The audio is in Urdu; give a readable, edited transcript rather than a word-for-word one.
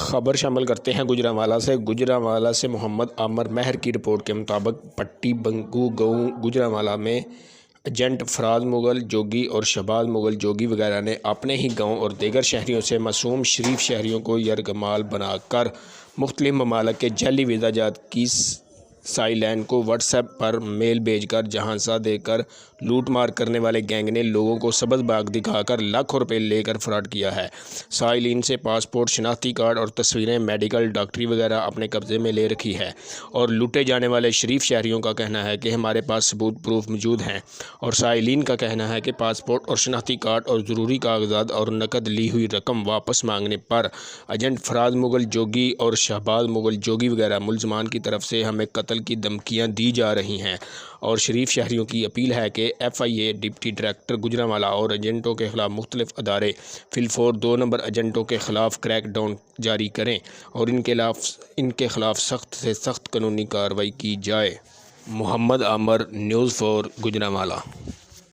خبر شامل کرتے ہیں گوجرانوالہ سے محمد عامر مہر کی رپورٹ کے مطابق پٹی بنگو گاؤں گوجرانوالہ میں ایجنٹ فراز مغل جوگی اور شہباز مغل جوگی وغیرہ نے اپنے ہی گاؤں اور دیگر شہریوں سے معصوم شریف شہریوں کو یرغمال بنا کر مختلف ممالک کے جعلی ویزا جات کی سائلین کو واٹس ایپ پر میل بھیج کر جہازاں دے کر لوٹ مار کرنے والے گینگ نے لوگوں کو سبز باغ دکھا کر لاکھوں روپے لے کر فراڈ کیا ہے۔ سائلین سے پاسپورٹ، شناختی کارڈ اور تصویریں، میڈیکل، ڈاکٹری وغیرہ اپنے قبضے میں لے رکھی ہے اور لوٹے جانے والے شریف شہریوں کا کہنا ہے کہ ہمارے پاس ثبوت پروف موجود ہیں، اور سائلین کا کہنا ہے کہ پاسپورٹ اور شناختی کارڈ اور ضروری کاغذات اور نقد لی ہوئی رقم واپس مانگنے پر ایجنٹ فراز مغل جوگی اور شہباز مغل جوگی وغیرہ ملزمان کی طرف سے ہمیں قتل کی دھمکیاں دی جا رہی ہیں، اور شریف شہریوں کی اپیل ہے کہ FIA ڈپٹی ڈائریکٹر گوجرانوالہ اور ایجنٹوں کے خلاف مختلف ادارے فی الفور 2 نمبر ایجنٹوں کے خلاف کریک ڈاؤن جاری کریں اور ان کے خلاف سخت سے سخت قانونی کارروائی کی جائے۔ محمد عامر، نیوز 4 گوجرانوالہ۔